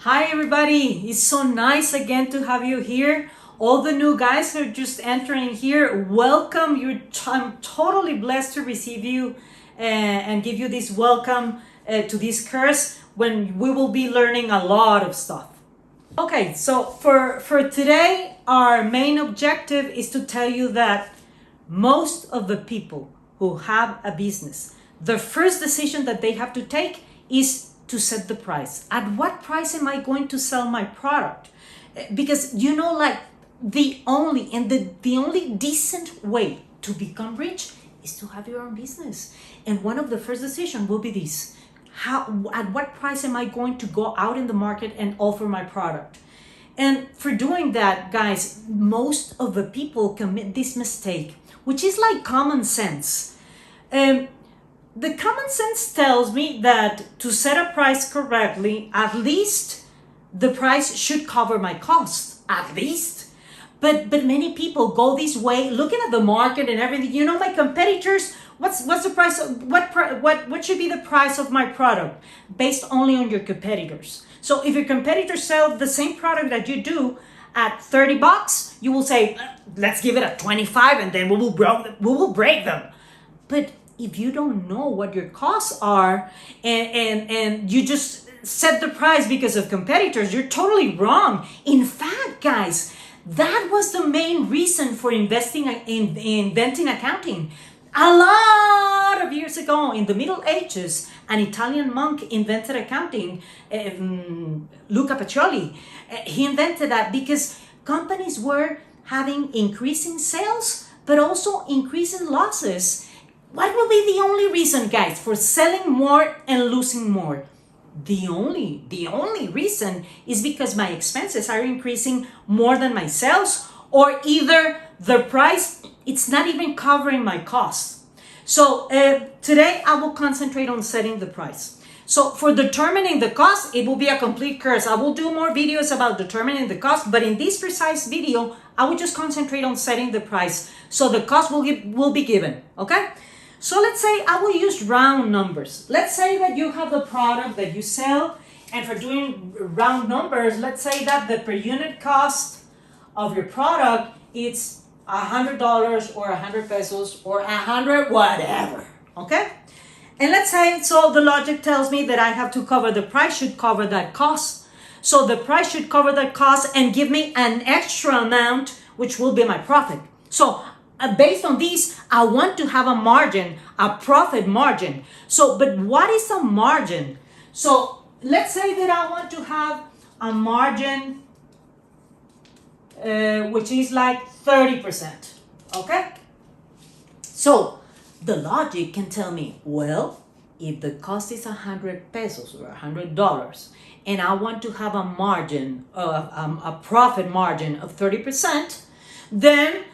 Hi everybody, it's so nice again to have you here. All the new guys who are just entering here, welcome. I'm totally blessed to receive you and give you this welcome to this course when we will be learning a lot of stuff. Okay, so for today, our main objective is to tell you that most of the people who have a business, the first decision that they have to take is to set the price. At what price am I going to sell my product? Because the only decent way to become rich is to have your own business. And one of the first decisions will be this: at what price am I going to go out in the market and offer my product? And for doing that, guys, most of the people commit this mistake, which is like common sense. The common sense tells me that to set a price correctly, at least the price should cover my cost, at least. But many people go this way, looking at the market and everything. You know, my competitors, what's the price? What should be the price of my product based only on your competitors? So if your competitors sell the same product that you do at $30, you will say, let's give it a 25, and then we will break them. But if you don't know what your costs are and you just set the price because of competitors, you're totally wrong. In fact, guys, that was the main reason for inventing accounting. A lot of years ago, in the Middle Ages, an Italian monk invented accounting, Luca Pacioli. He invented that because companies were having increasing sales, but also increasing losses. What will be the only reason, guys, for selling more and losing more? The only reason is because my expenses are increasing more than my sales, or either the price, it's not even covering my costs. So today I will concentrate on setting the price. So for determining the cost, it will be a complete course. I will do more videos about determining the cost, but in this precise video, I will just concentrate on setting the price. So the cost will be given, okay? So let's say I will use round numbers. Let's say that you have the product that you sell, and for doing round numbers, let's say that the per unit cost of your product is $100 or 100 pesos or 100 whatever, okay? And let's say, so the logic tells me that I have to cover the price should cover that cost. So the price should cover that cost and give me an extra amount, which will be my profit. So based on this, I want to have a margin, a profit margin. So, but what is a margin? So let's say that I want to have a margin which is like 30%, okay? So the logic can tell me, well, if the cost is 100 pesos or $100, and I want to have a margin, a profit margin of 30%, then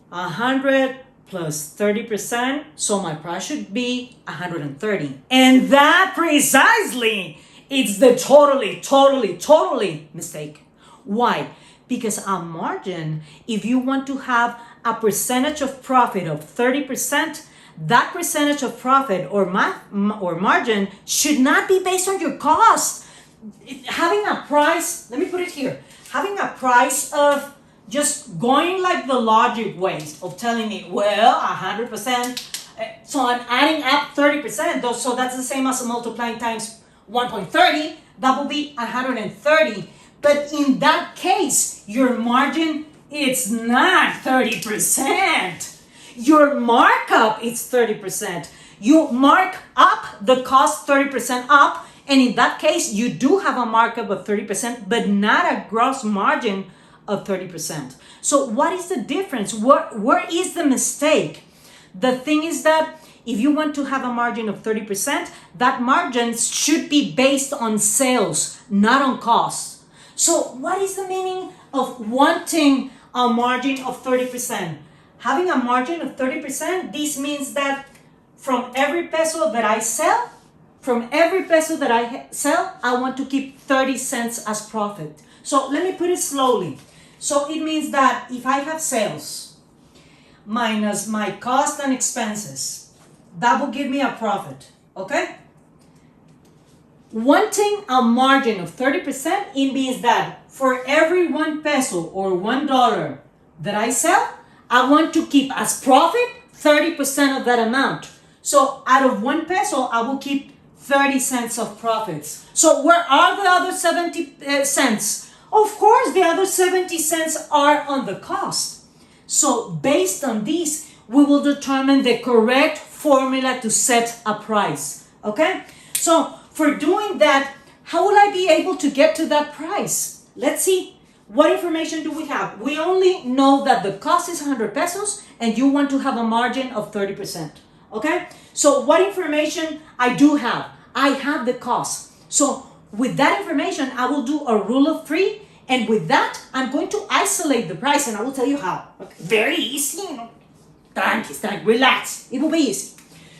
100 plus 30%, so my price should be 130. And that precisely, it's the totally mistake. Why? Because a margin, if you want to have a percentage of profit of 30%, that percentage of profit or margin should not be based on your cost. Having a price, let me put it here, having a price of just going like the logic ways of telling me, well, 100%, so I'm adding up 30%, so that's the same as multiplying times 1.30, that will be 130. But in that case, your margin, it's not 30%. Your markup is 30%. You mark up the cost 30% up, and in that case, you do have a markup of 30%, but not a gross margin of 30%. So what is the difference? Where is the mistake? The thing is that if you want to have a margin of 30%, that margin should be based on sales, not on costs. So what is the meaning of wanting a margin of 30%? Having a margin of 30%, this means that from every peso that I sell, I want to keep 30 cents as profit. So let me put it slowly. So it means that if I have sales minus my cost and expenses, that will give me a profit, okay? wanting a margin of 30%, it means that for every 1 peso or $1 that I sell, I want to keep as profit 30% of that amount. So out of 1 peso, I will keep 30 cents of profits. So where are the other 70 cents? Of course, the other 70 cents are on the cost. So based on these, we will determine the correct formula to set a price. Okay? So for doing that, how will I be able to get to that price? Let's see. What information do we have? We only know that the cost is 100 pesos and you want to have a margin of 30%. Okay? So what information I do have? I have the cost. So with that information, I will do a rule of 3, and with that, I'm going to isolate the price, and I will tell you how. Okay. Very easy. Tranqui, relax. It will be easy.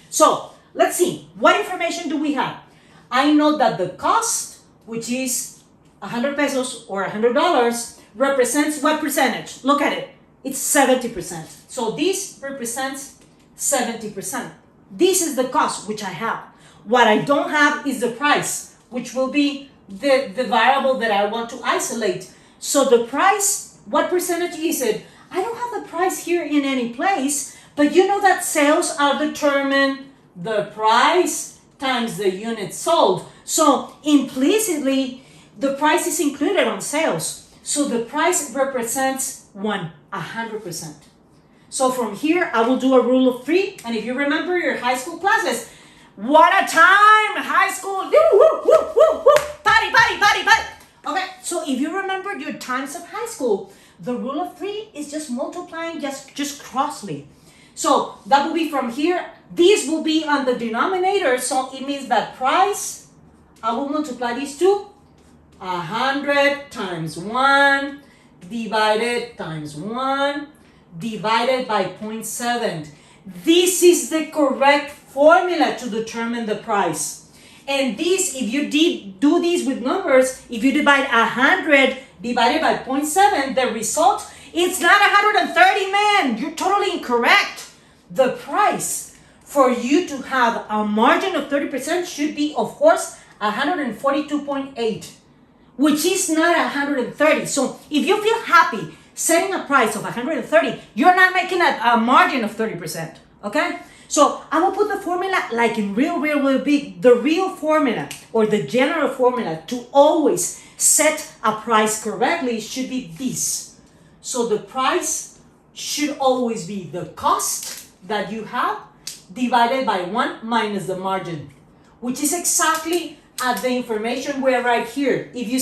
So let's see. What information do we have? I know that the cost, which is 100 pesos or $100, represents what percentage? Look at it. It's 70%. So this represents 70%. This is the cost which I have. What I don't have is the price, which will be the variable that I want to isolate. So the price, what percentage is it? I don't have the price here in any place, but you know that sales are determined the price times the units sold. So implicitly, the price is included on sales. So the price represents 100%. So from here, I will do a rule of 3. And if you remember your high school classes, what a time! High school! Woo, woo, woo, woo, woo. Party, party, party, party! Okay, so if you remember your times of high school, the rule of 3 is just multiplying just crossly. So that will be from here. This will be on the denominator. So it means that price, I will multiply these two. 100 times 1 divided times 1 divided by 0.7. This is the correct formula to determine the price. And this, if you do this with numbers, if you divide 100 divided by 0.7, the result, it's not 130, man. You're totally incorrect. The price for you to have a margin of 30% should be, of course, 142.8, which is not 130. So if you feel happy setting a price of 130, you're not making a margin of 30%. Okay? So I will put the formula like in real big. The real formula or the general formula to always set a price correctly should be this. So the price should always be the cost that you have divided by 1 minus the margin, which is exactly at the information we're right here. If you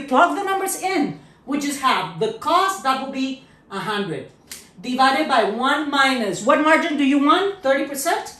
plug the numbers in, we just have the cost, that will be 100. Divided by 1 minus, what margin do you want? 30%?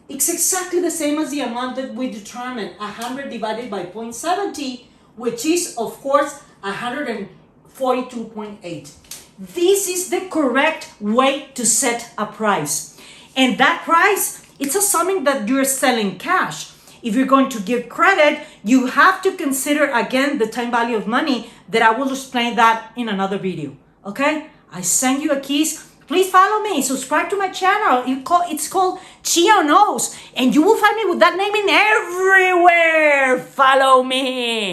It's exactly the same as the amount that we determined, 100 divided by 0.70, which is, of course, 142.8. This is the correct way to set a price. And that price, it's assuming that you're selling cash. If you're going to give credit, you have to consider, again, the time value of money that I will explain that in another video. Okay? I send you a keys. Please follow me. Subscribe to my channel. It's called Chia Knows. And you will find me with that name in everywhere. Follow me.